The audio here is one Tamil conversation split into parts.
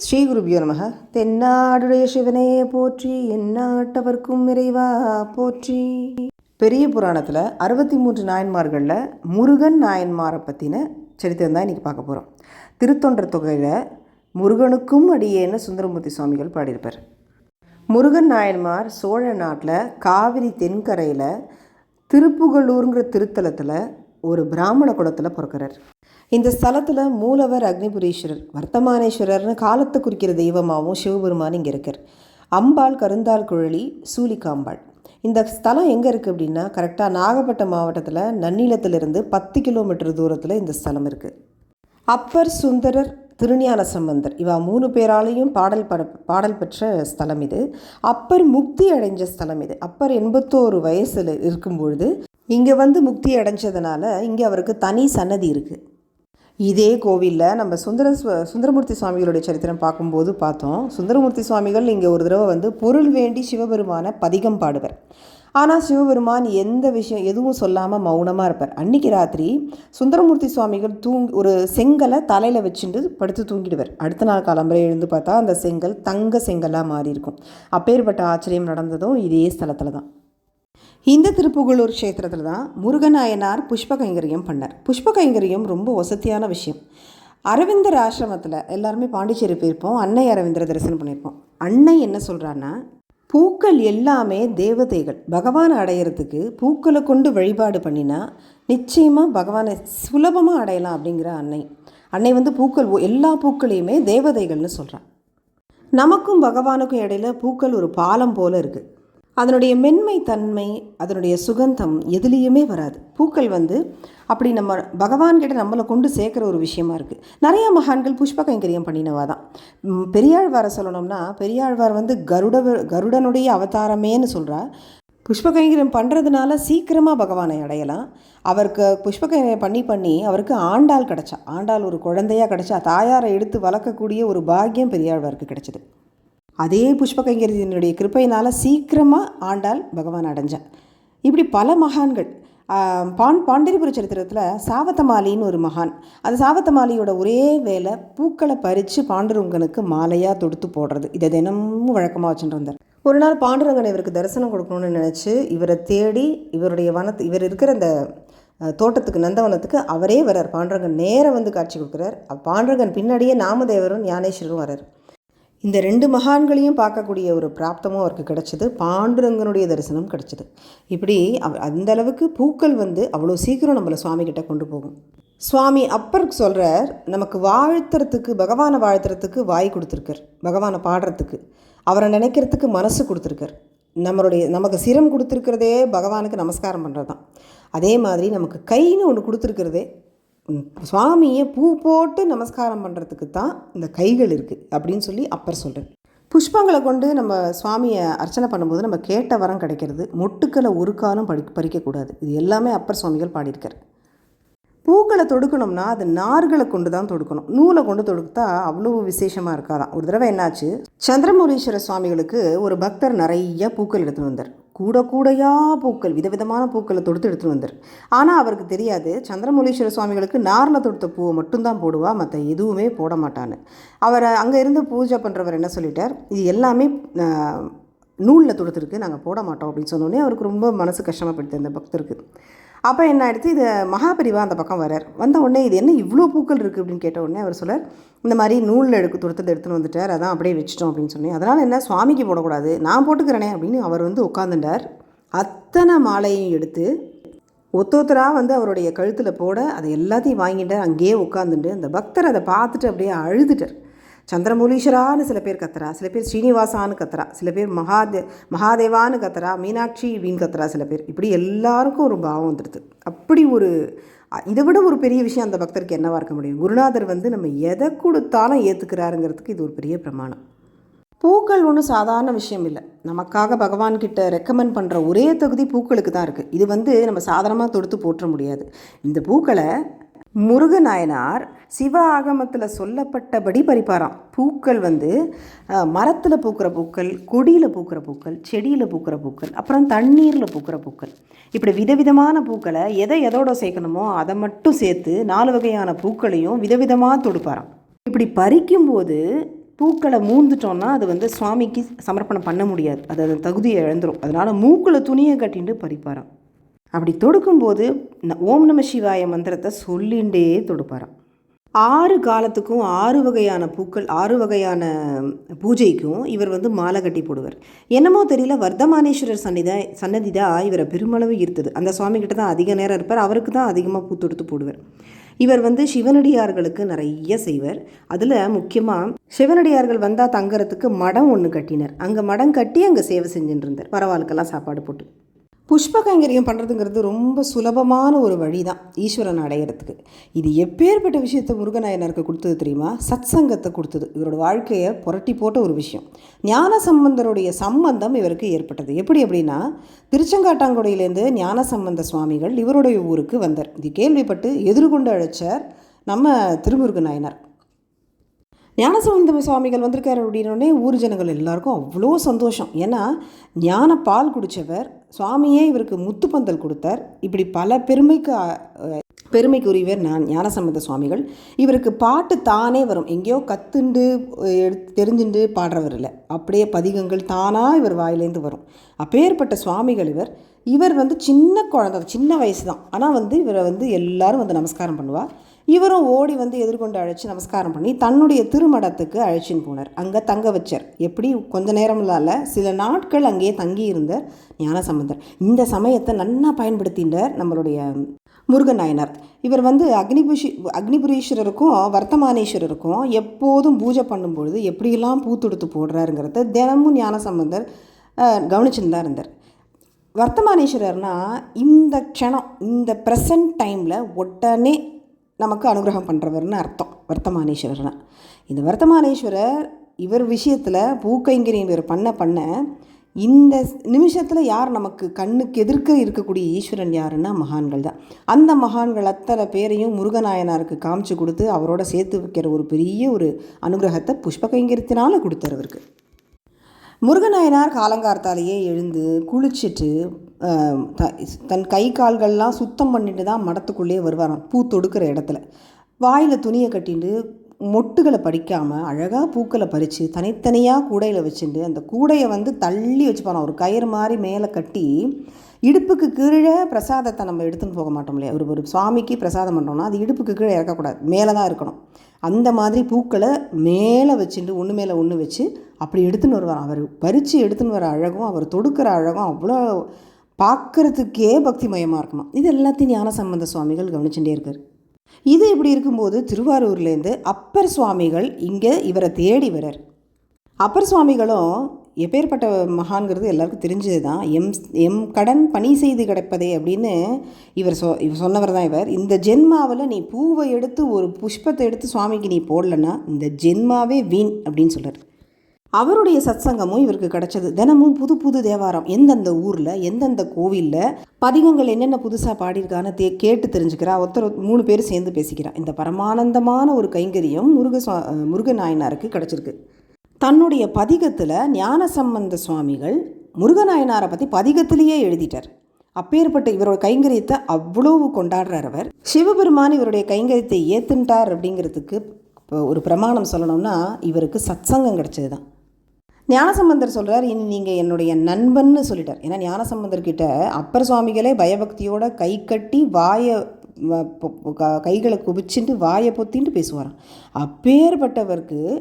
ஸ்ரீ குருபியோ நமக. தென்னாடுடைய சிவனே போற்றி, எந்நாட்டவர்க்கும் இறைவா போற்றி. பெரிய புராணத்தில் 63 நாயன்மார்களில் முருகன் நாயன்மாரை பற்றின சரித்திரம் தான் இன்றைக்கி பார்க்க போகிறோம். திருத்தொண்டர் தொகையில் முருகனுக்கும் அடியேன்னு சுந்தரமூர்த்தி சுவாமிகள் பாடியிருப்பார். முருகன் நாயன்மார் சோழ நாட்டில் காவிரி தென்கரையில் திருப்புகலூருங்கிற திருத்தலத்தில் ஒரு பிராமண குலத்தில் பிறக்கிறார். இந்த ஸ்தலத்தில் மூலவர் அக்னிபுரீஸ்வரர், வர்த்தமானேஸ்வரர்னு காலத்தை குறிக்கிற தெய்வமாகவும் சிவபெருமான் இங்கே இருக்கார். அம்பாள் கருந்தாள் குழலி சூலிகாம்பாள். இந்த ஸ்தலம் எங்கே இருக்குது அப்படின்னா, கரெக்டாக நாகப்பட்டினம் மாவட்டத்தில் நன்னிலத்திலிருந்து 10 கிலோமீட்டர் தூரத்தில் இந்த ஸ்தலம் இருக்குது. அப்பர், சுந்தரர், திருஞான சம்பந்தர் இவா 3 பேராலையும் பாடல் பெற்ற ஸ்தலம் இது. அப்பர் முக்தி அடைஞ்ச ஸ்தலம் இது. அப்பர் 81 வயசில் இருக்கும்பொழுது இங்கே வந்து முக்தி அடைஞ்சதுனால இங்கே அவருக்கு தனி சன்னதி இருக்குது. இதே கோவிலில் நம்ம சுந்தரமூர்த்தி சுவாமிகளுடைய சரித்திரம் பார்க்கும்போது பார்த்தோம். சுந்தரமூர்த்தி சுவாமிகள் இங்கே ஒரு தடவை வந்து பொருள் வேண்டி சிவபெருமான பதிகம் பாடுவார். ஆனால் சிவபெருமான் எந்த விஷயம் எதுவும் சொல்லாமல் மௌனமாக இருப்பார். அன்றைக்கி ராத்திரி சுந்தரமூர்த்தி சுவாமிகள் ஒரு செங்கலை தலையில் வச்சுட்டு படுத்து தூங்கிடுவார். அடுத்த நாள் காலம்பரை எழுந்து பார்த்தா அந்த செங்கல் தங்க செங்கலாக மாறி இருக்கும். அப்பேற்பட்ட ஆச்சரியம் நடந்ததும் இதே ஸ்தலத்தில் தான். இந்த திருப்புகலூர் க்ஷேத்திரத்தில் தான் முருகநாயனார் புஷ்ப கைங்கரியம் பண்ணார். புஷ்ப கைங்கரியம் ரொம்ப வசதியான விஷயம். அரவிந்தர் ஆசிரமத்தில் எல்லாருமே பாண்டிச்சேரி போயிருப்போம். அன்னை அரவிந்தரை தரிசனம் பண்ணியிருப்போம். அன்னை என்ன சொல்கிறான்னா, பூக்கள் எல்லாமே தேவதைகள். பகவானை அடையிறதுக்கு பூக்களை கொண்டு வழிபாடு பண்ணினா நிச்சயமாக பகவானை சுலபமாக அடையலாம் அப்படிங்கிற அன்னை வந்து எல்லா பூக்களையுமே தேவதைகள்னு சொல்கிறான். நமக்கும் பகவானுக்கும் இடையில பூக்கள் ஒரு பாலம் போல் இருக்குது. அதனுடைய மென்மை தன்மை, அதனுடைய சுகந்தம் எதுலேயுமே வராது. பூக்கள் வந்து அப்படி நம்ம பகவான்கிட்ட நம்மளை கொண்டு சேர்க்குற ஒரு விஷயமா இருக்குது. நிறையா மகான்கள் புஷ்ப கைங்கரியம் பண்ணினவா தான். பெரியாழ்வாரை சொல்லணும்னா, பெரியாழ்வார் வந்து கருடனுடைய அவதாரமேன்னு சொல்கிறா. புஷ்ப கைங்கரியம் பண்ணுறதுனால சீக்கிரமாக பகவானை அடையலாம். அவருக்கு புஷ்ப கைங்கரியம் பண்ணி அவருக்கு ஆண்டாள் கிடச்சா. ஆண்டாள் ஒரு குழந்தையாக கிடச்சா. தாயாரை எடுத்து வளர்க்கக்கூடிய ஒரு பாக்கியம் பெரியாழ்வாருக்கு கிடச்சிது. அதே புஷ்ப கைங்கரியத்தினுடைய கிருப்பையினால் சீக்கிரமாக ஆண்டாள் பகவான் அடைஞ்சான். இப்படி பல மகான்கள். பாண்டியபுர சரித்திரத்தில் சாவத்தமாலின்னு ஒரு மகான். அந்த சாவத்தமாலியோட ஒரே வேலை பூக்களை பறித்து பாண்டுரங்கனுக்கு மாலையாக தொடுத்து போடுறது. இதை தினமும் வழக்கமாக வச்சுட்டு வந்தார். ஒரு நாள் பாண்டுரங்கன் இவருக்கு தரிசனம் கொடுக்கணும்னு நினச்சி இவரை தேடி இவர் இருக்கிற அந்த தோட்டத்துக்கு, நந்தவனத்துக்கு அவரே வர்றார். பாண்டுரங்கன் நேராக வந்து காட்சி கொடுக்குறார். பாண்டுரங்கன் பின்னாடியே நாமதேவரும் ஞானேஸ்வரரும் வர்றார். இந்த 2 மகான்களையும் பார்க்கக்கூடிய ஒரு பிராப்தமும் அவருக்கு கிடச்சிது. பாண்டுரங்கனுடைய தரிசனம் கிடச்சிது. இப்படி அந்தளவுக்கு பூக்கள் வந்து அவ்வளோ சீக்கிரம் நம்மளை சுவாமிகிட்ட கொண்டு போகும். சுவாமி அப்பருக்கு சொல்கிறார், நமக்கு வாழ்த்துறதுக்கு, பகவானை வாழ்த்துறதுக்கு வாய் கொடுத்துருக்கார். பகவானை பாடுறதுக்கு, அவரை நினைக்கிறதுக்கு மனசு கொடுத்துருக்கார். நமக்கு சிரம் கொடுத்துருக்கிறதே பகவானுக்கு நமஸ்காரம் பண்ணுறது தான். அதே மாதிரி நமக்கு கைன்னு ஒன்று கொடுத்துருக்கிறதே சுவாமியை பூ போட்டு நமஸ்காரம் பண்ணுறதுக்கு தான் இந்த கைகள் இருக்குது அப்படின்னு சொல்லி அப்பர் சொல்கிறார். புஷ்பங்களை கொண்டு நம்ம சுவாமியை அர்ச்சனை பண்ணும்போது நம்ம கேட்ட வரம் கிடைக்கிறது. மொட்டுக்களை ஒரு காலம் பறிக்கக்கூடாது. இது எல்லாமே அப்பர் சுவாமிகள் பாடியிருக்கார். பூக்களை தொடுக்கணும்னா அது நார்களை கொண்டு தான் தொடுக்கணும். நூலை கொண்டு தொடுத்தா அவ்வளோ விசேஷமாக இருக்காதான். ஒரு தடவை என்னாச்சு, சந்திரமௌலீஸ்வர சுவாமிகளுக்கு ஒரு பக்தர் நிறைய பூக்கள் எடுத்துகிட்டு வந்தார். கூடையாக பூக்கள், விதவிதமான பூக்களை தொடுத்து எடுத்துகிட்டு வந்தார். ஆனால் அவருக்கு தெரியாது, சந்திரமௌலீஸ்வர சுவாமிகளுக்கு நாரில் தொடுத்த பூவை மட்டும்தான் போடுவா, மற்ற எதுவுமே போட மாட்டான்னு. அவர் அங்கே இருந்து பூஜை பண்ணுறவர் என்ன சொல்லிட்டார், இது எல்லாமே நூலில் தொடுத்துருக்கு, நாங்கள் போட மாட்டோம் அப்படின்னு சொன்னோடனே அவருக்கு ரொம்ப மனசு கஷ்டமாக போயிடுது அந்த பக்தருக்கு. அப்போ என்ன ஆகிடுச்சு, இது மகாபரிவா அந்த பக்கம் வரார். வந்த உடனே இது என்ன இவ்வளோ பூக்கள் இருக்குது அப்படின்னு கேட்ட உடனே அவர் சொல்கிறார், இந்த மாதிரி நூலில் எடுத்துன்னு வந்துட்டார், அதான் அப்படியே வச்சிட்டோம் அப்படின்னு சொன்னேன். அதனால் என்ன, சுவாமிக்கு போடக்கூடாது, நான் போட்டுக்கிறேனே அப்படின்னு அவர் வந்து உட்காந்துட்டார். அத்தனை மாலையும் எடுத்து ஒத்தொத்தராக வந்து அவருடைய கழுத்தில் போட அதை எல்லாத்தையும் வாங்கிட்டார். அங்கேயே உட்காந்துட்டு அந்த பக்தர் அதை பார்த்துட்டு அப்படியே அழுதுட்டார். சந்திரமௌலீஸ்வரான்னு சில பேர் கத்துறா, சில பேர் ஸ்ரீனிவாசான்னு கத்துறா, சில பேர் மகாதேவான்னு கத்துறா, மீனாட்சி அப்படின்னு கத்துறா சில பேர். இப்படி எல்லாருக்கும் ஒரு பாவம் வந்துடுது. அப்படி இதை விட ஒரு பெரிய விஷயம் அந்த பக்தருக்கு என்னவாக இருக்க முடியும்? குருநாதர் வந்து நம்ம எதை கொடுத்தாலும் ஏற்றுக்கிறாருங்கிறதுக்கு இது ஒரு பெரிய பிரமாணம். பூக்கள் ஒன்றும் சாதாரண விஷயம் இல்லை. நமக்காக பகவான்கிட்ட ரெக்கமெண்ட் பண்ணுற ஒரே தகுதி பூக்களுக்கு தான் இருக்குது. இது வந்து நம்ம சாதாரணமாக தொடுத்து போற்ற முடியாது. இந்த பூக்களை முருகநாயனார் சிவ ஆகமத்தில் சொல்லப்பட்டபடி பறிப்பாராம். பூக்கள் வந்து மரத்தில் பூக்கிற பூக்கள், கொடியில் பூக்கிற பூக்கள், செடியில் பூக்கிற பூக்கள், அப்புறம் தண்ணீரில் பூக்கிற பூக்கள், இப்படி விதவிதமான பூக்களை எதோட சேர்க்கணுமோ அதை மட்டும் சேர்த்து 4 வகையான பூக்களையும் விதவிதமாக தொடுப்பாராம். இப்படி பறிக்கும்போது பூக்களை மூந்துட்டோன்னா அது வந்து சுவாமிக்கு சமர்ப்பணம் பண்ண முடியாது, அது அது தகுதியை இழந்துடும். அதனால் மூக்கில் துணியை கட்டிட்டு பறிப்பாராம். அப்படி தொடுக்கும்போது ஓம் நம சிவாய மந்திரத்தை சொல்லிகிட்டே தொடுப்பாராம். 6 காலத்துக்கும் 6 வகையான பூக்கள், 6 வகையான பூஜைக்கும் இவர் வந்து மாலை கட்டி போடுவார். என்னமோ தெரியல, வர்த்தமானேஸ்வரர் சன்னதி தான் இவரை பெருமளவு ஈர்த்தது. அந்த சுவாமிகிட்ட தான் அதிக நேரம் இருப்பார், அவருக்கு தான் அதிகமாக பூ தொடுத்து போடுவார். இவர் வந்து சிவனடியார்களுக்கு நிறைய செய்வார். அதில் முக்கியமாக சிவனடியார்கள் வந்தால் தங்குறதுக்கு மடம் ஒன்று கட்டினார். அங்கே மடம் கட்டி அங்கே சேவை செஞ்சுட்டு இருந்தார், பரவாயில்லைக்கெல்லாம் சாப்பாடு போட்டு. புஷ்ப கைங்கரியம் பண்ணுறதுங்கிறது ரொம்ப சுலபமான ஒரு வழி தான் ஈஸ்வரன் அடையிறதுக்கு. இது எப்பேற்பட்ட விஷயத்தை முருகநாயனாருக்கு கொடுத்தது தெரியுமா? சத்சங்கத்தை கொடுத்தது. இவரோட வாழ்க்கையை புரட்டி போட்ட ஒரு விஷயம். ஞான சம்பந்தருடைய சம்பந்தம் இவருக்கு ஏற்பட்டது. எப்படி அப்படின்னா, திருச்செங்காட்டாங்குடியிலேருந்து ஞான சம்பந்த சுவாமிகள் இவருடைய ஊருக்கு வந்தார். இது கேள்விப்பட்டு எதிர்கொண்டு அழைச்சார் நம்ம திருமுருக நாயனார். ஞானசம்பந்த சுவாமிகள் வந்திருக்காரு அப்படின்னோடனே ஊர் ஜனங்கள் எல்லாருக்கும் அவ்வளோ சந்தோஷம். ஏன்னா ஞான பால் குடித்தவர், சுவாமியே இவருக்கு முத்துப்பந்தல் கொடுத்தார். இப்படி பல பெருமைக்கு உரியவர் ஞானசம்பந்த சுவாமிகள். இவருக்கு பாட்டு தானே வரும், எங்கேயோ கற்றுண்டு தெரிஞ்சுண்டு பாடுறவர் இல்லை, அப்படியே பதிகங்கள் தானாக இவர் வாயிலேருந்து வரும். அப்பேற்பட்ட சுவாமிகள் இவர் வந்து சின்ன குழந்தை, சின்ன வயசு தான். ஆனால் வந்து இவரை வந்து எல்லாரும் வந்து நமஸ்காரம் பண்ணுவார். இவரும் ஓடி வந்து எதிர்கொண்டு அழைச்சி நமஸ்காரம் பண்ணி தன்னுடைய திருமடத்துக்கு அழைச்சின்னு போனார். அங்கே தங்க வச்சார். எப்படி கொஞ்ச நேரம்லால சில நாட்கள் அங்கேயே தங்கி இருந்தார் ஞானசம்பந்தர். இந்த சமயத்தை நன்னா பயன்படுத்தினார் நம்மளுடைய முருகநாயனார். இவர் வந்து அக்னிபுரீஸ்வரருக்கும் வர்த்தமானேஸ்வரருக்கும் எப்போதும் பூஜை பண்ணும்பொழுது எப்படியெல்லாம் பூ தொடுத்து போடுறாருங்கிறத தினமும் ஞானசம்பந்தர் கவனிச்சுன்னு தான் இருந்தார். வர்த்தமானேஸ்வரர்னால் இந்த க்ஷணம், இந்த ப்ரெசன்ட் டைமில் உடனே நமக்கு அனுகிரகம் பண்ணுறவர்னு அர்த்தம் வர்த்தமானேஸ்வரர்னா. இந்த வர்த்தமானேஸ்வரர் இவர் விஷயத்தில் பூக்கைங்கரியம் இவர் பண்ண இந்த நிமிஷத்தில் யார் நமக்கு கண்ணுக்கு எதிர்க்க இருக்கக்கூடிய ஈஸ்வரன் யாருன்னா மகான்கள் தான். அந்த மகான்கள் அத்தனை பேரையும் முருகநாயனாருக்கு காமிச்சு கொடுத்து அவரோட சேர்த்து வைக்கிற ஒரு பெரிய ஒரு அனுகிரகத்தை புஷ்பகைங்கரியத்தினால கொடுத்தார் அவருக்கு. முருகநாயனார் காலங்கார்த்தாலேயே எழுந்து குளிச்சுட்டு தன் கை கால்கள்லாம் சுத்தம் பண்ணிட்டு தான் மடத்துக்குள்ளேயே வருவாராம். பூ தொடுக்கிற இடத்துல வாயில் துணியை கட்டிட்டு மொட்டுகளை பறிக்காமல் அழகாக பூக்களை பறித்து தனித்தனியாக கூடையில் வச்சுட்டு அந்த கூடையை வந்து தள்ளி வச்சுப்பாராம். ஒரு கயிறு மாதிரி மேலே கட்டி இடுப்புக்கு கீழே பிரசாதத்தை நம்ம எடுத்துன்னு போக மாட்டோம் இல்லையா? ஒரு சுவாமிக்கு பிரசாதம் பண்ணுறோம்னா அது இடுப்புக்கு கீழே இறக்கக்கூடாது, மேலே தான் இருக்கணும். அந்த மாதிரி பூக்களை மேலே வச்சுட்டு ஒன்று மேலே ஒன்று வச்சு அப்படி எடுத்துன்னு வருவார். அவர் பறித்து எடுத்துன்னு வர அழகும் அவர் தொடுக்கிற அழகும் அவ்வளோ பார்க்குறதுக்கே பக்திமயமாக இருக்கணும். இது எல்லாத்தையும் ஞானசம்பந்த சுவாமிகள் கவனிச்சுட்டே இருக்கார். இது இப்படி இருக்கும்போது திருவாரூர்லேருந்து அப்பர் சுவாமிகள் இங்கே இவரை தேடி வரார். அப்பர் சுவாமிகளும் எப்பேற்பட்ட மகான்கிறது எல்லாருக்கும் தெரிஞ்சது தான். எம் கடன் பணி செய்து கிடைப்பதே அப்படின்னு இவர் சொன்னவர் தான் இவர். இந்த ஜென்மாவில் நீ பூவை எடுத்து ஒரு புஷ்பத்தை எடுத்து சுவாமிக்கு நீ போடலன்னா இந்த ஜென்மாவே வீண் அப்படின்னு சொல்கிறார். அவருடைய சத்சங்கமும் இவருக்கு கிடச்சது. தினமும் புது புது தேவாரம் எந்தெந்த ஊரில் எந்தெந்த கோவிலில் பதிகங்கள் என்னென்ன புதுசாக பாடியிருக்கான்னு கேட்டு தெரிஞ்சுக்கிறா. 3 பேர் சேர்ந்து பேசிக்கிறா. இந்த பரமானந்தமான ஒரு கைங்கரியம் முருகநாயனாருக்கு கிடச்சிருக்கு. தன்னுடைய பதிகத்தில் ஞானசம்பந்த சுவாமிகள் முருகநாயனாரை பற்றி பதிகத்திலேயே எழுதிட்டார். அப்பேற்பட்ட இவரோட கைங்கரியத்தை அவ்வளவு கொண்டாடுறார் அவர். சிவபெருமான் இவருடைய கைங்கரியத்தை ஏற்றுட்டார் அப்படிங்கிறதுக்கு ஒரு பிரமாணம் சொல்லணும்னா இவருக்கு சத்சங்கம் கிடச்சது தான். ஞானசம்பந்தர் சொல்கிறார், இனி நீங்கள் என்னுடைய நண்பன்னு சொல்லிட்டார். ஏன்னா ஞானசம்பந்தர்கிட்ட அப்பர் சுவாமிகளே பயபக்தியோட கை கட்டி கைகளை குபிச்சுட்டு வாயை பொத்தின்ட்டு பேசுவாராம்.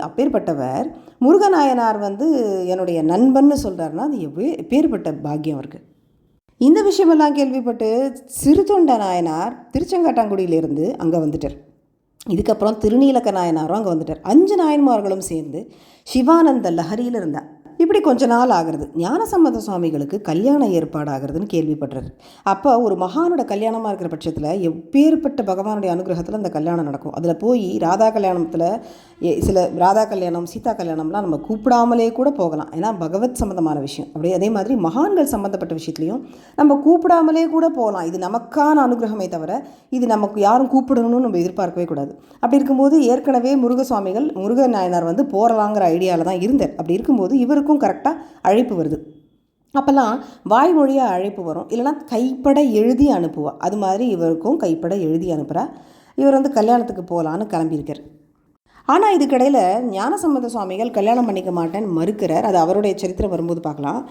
அப்பேற்பட்டவர் முருகநாயனார் வந்து என்னுடைய நண்பன்னு சொல்கிறாருன்னா அது எப்பேற்பட்ட பாக்கியம் அவருக்கு. இந்த விஷயமெல்லாம் கேள்விப்பட்டு சிறுதொண்ட நாயனார் திருச்செங்காட்டாங்குடியிலேருந்து அங்கே வந்துட்டார். இதுக்கப்புறம் திருநீலக்க நாயனாரும் அங்கே வந்துட்டார். 5 நாயன்மார்களும் சேர்ந்து சிவானந்த லஹரியில் இருந்தார். இப்படி கொஞ்ச நாள் ஆகிறது. ஞானசம்பந்த சுவாமிகளுக்கு கல்யாணம் ஏற்பாடாகிறதுன்னு கேள்விப்படுறாரு. அப்போ ஒரு மகானோட கல்யாணமாக இருக்கிற பட்சத்தில் எப்பேற்பட்ட பகவானுடைய அனுகிரகத்தில் அந்த கல்யாணம் நடக்கும். அதில் போய் ராதா கல்யாணத்தில் சில ராதா கல்யாணம் சீதா கல்யாணம்லாம் நம்ம கூப்பிடாமலே கூட போகலாம். ஏன்னா பகவத் சம்மந்தமான விஷயம். அப்படியே அதே மாதிரி மகான்கள் சம்மந்தப்பட்ட விஷயத்துலையும் நம்ம கூப்பிடாமலே கூட போகலாம். இது நமக்கான அனுகிரகமே தவிர இது நமக்கு யாரும் கூப்பிடணும்னு நம்ம எதிர்பார்க்கவே கூடாது. அப்படி இருக்கும்போது ஏற்கனவே முருகன் நாயனார் வந்து போகலாங்கிற ஐடியாவில் தான் இருந்தார். அப்படி இருக்கும்போது இவருக்கும் கரெக்டாக அழைப்பு வருது. அப்போல்லாம் வாய்மொழியாக அழைப்பு வரும், இல்லைனா கைப்பட எழுதி அனுப்புவா. அது மாதிரி இவருக்கும் கைப்பட எழுதி அனுப்புகிறா. இவர் வந்து கல்யாணத்துக்கு போகலான்னு கிளம்பியிருக்கார். ஆனால் இதுக்கிடையில் ஞானசம்பந்த சுவாமிகள் கல்யாணம் பண்ணிக்க மாட்டேன்னு மறுக்கிறார். அது அவருடைய சரித்திரம் வரும்போது பார்க்கலாம்.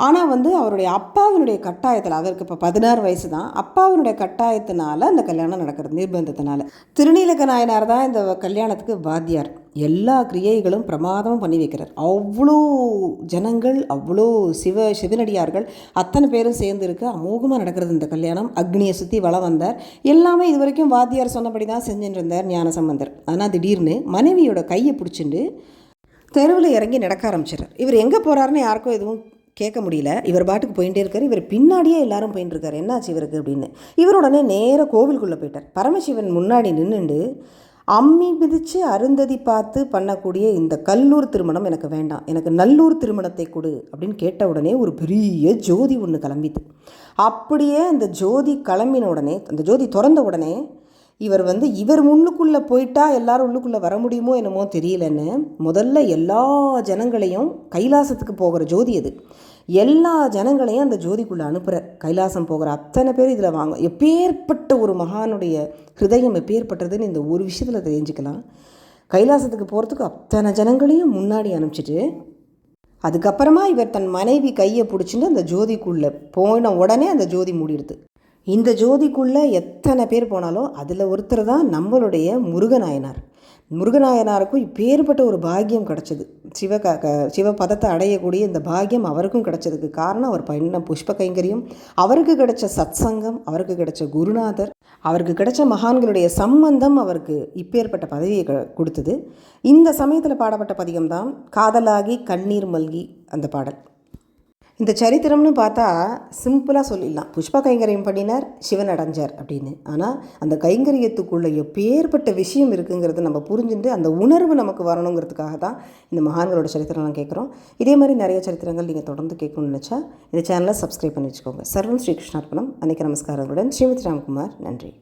ஆனால் அவருடைய அப்பாவினுடைய கட்டாயத்தில், அவருக்கு இப்போ 16 வயசு தான், அப்பாவினுடைய கட்டாயத்தினால அந்த கல்யாணம் நடக்கிறது, நிர்பந்தத்தினால. திருநீலக நாயனார் தான் இந்த கல்யாணத்துக்கு வாத்தியார். எல்லா கிரியைகளும் பிரமாதமும் பண்ணி வைக்கிறார். அவ்வளோ ஜனங்கள், அவ்வளோ சிவனடியார்கள் அத்தனை பேரும் சேர்ந்து இருக்க அமோகமாக நடக்கிறது இந்த கல்யாணம். அக்னியை சுற்றி வளம் வந்தார். எல்லாமே இது வரைக்கும் வாத்தியார் சொன்னபடி தான் செஞ்சுட்டு இருந்தார் ஞானசம்பந்தர். ஆனால் திடீர்னு மனைவியோட கையை பிடிச்சிட்டு தெருவில் இறங்கி நடக்க ஆரம்பிச்சிடறார். இவர் எங்கே போகிறாருன்னு யாருக்கும் எதுவும் கேட்க முடியல. இவர் பாட்டுக்கு போயிட்டே இருக்கார். இவர் பின்னாடியே எல்லாரும் போயிட்டு இருக்காரு. என்னாச்சு இவருக்கு அப்படின்னு. இவர் உடனே நேராக கோவிலுக்குள்ளே போயிட்டார். பரமசிவன் முன்னாடி நின்றுண்டு, அம்மி மிதித்து அருந்ததி பார்த்து பண்ணக்கூடிய இந்த கல்லூர் திருமணம் எனக்கு வேண்டாம், எனக்கு நல்லூர் திருமணத்தை கொடு அப்படின்னு கேட்ட உடனே ஒரு பெரிய ஜோதி ஒன்று கிளம்பிது. அப்படியே அந்த ஜோதி கிளம்பின உடனே, அந்த ஜோதி திறந்த உடனே இவர் முன்னுக்குள்ளே போயிட்டா எல்லாரும் உள்ளுக்குள்ளே வர முடியுமோ என்னமோ தெரியலன்னு முதல்ல எல்லா ஜனங்களையும், கைலாசத்துக்கு போகிற ஜோதி அது, எல்லா ஜனங்களையும் அந்த ஜோதிக்குள்ளே அனுப்புகிறார். கைலாசம் போகிற அத்தனை பேர் இதில் வாங்க. எப்பேற்பட்ட ஒரு மகானுடைய ஹிருதயம் எப்பேற்பட்டதுன்னு இந்த ஒரு விஷயத்தில் தெரிஞ்சுக்கலாம். கைலாசத்துக்கு போகிறதுக்கு அத்தனை ஜனங்களையும் முன்னாடி அனுப்பிச்சிட்டு, அதுக்கப்புறமா இவர் தன் மனைவி கையை பிடிச்சிட்டு அந்த ஜோதிக்குள்ளே போன உடனே அந்த ஜோதி மூடிடுது. இந்த ஜோதிக்குள்ளே எத்தனை பேர் போனாலும் அதில் ஒருத்தர் தான் நம்மளுடைய முருகநாயனார். முருகநாயனாருக்கும் இப்பேற்பட்ட ஒரு பாக்கியம் கிடச்சிது. சிவபதத்தை அடையக்கூடிய இந்த பாக்கியம் அவருக்கும் கிடச்சதுக்கு காரணம் அவர் பண்ண புஷ்ப கைங்கரியம், அவருக்கு கிடைச்ச சத்சங்கம், அவருக்கு கிடைச்ச குருநாதர், அவருக்கு கிடைச்ச மகான்களுடைய சம்பந்தம் அவருக்கு இப்பேற்பட்ட பதவியை கொடுத்தது. இந்த சமயத்தில் பாடப்பட்ட பதிகம்தான் காதலாகி கண்ணீர் மல்கி அந்த பாடல். இந்த சரித்திரம்னு பார்த்தா சிம்பிளாக சொல்லிடலாம், புஷ்ப கைங்கரியம் பண்ணினார், சிவன் அடைஞ்சார் அப்படின்னு. ஆனால் அந்த கைங்கரியத்துக்குள்ளே எப்பேற்பட்ட விஷயம் இருக்குங்கிறது நம்ம புரிஞ்சுட்டு அந்த உணர்வு நமக்கு வரணுங்கிறதுக்காக தான் இந்த மகான்களோட சரித்திரம்லாம் கேட்குறோம். இதே மாதிரி நிறைய சரித்திரங்கள் நீங்கள் தொடர்ந்து கேட்கணும்னு நினச்சா இந்த சேனலை சப்ஸ்கிரைப் பண்ணி வச்சுக்கோங்க. சர்வம் ஸ்ரீகிருஷ்ணார்ப்பணம். அன்றைக்கி நமஸ்காரங்களுடன் ஸ்ரீமதி ராம்குமார். நன்றி.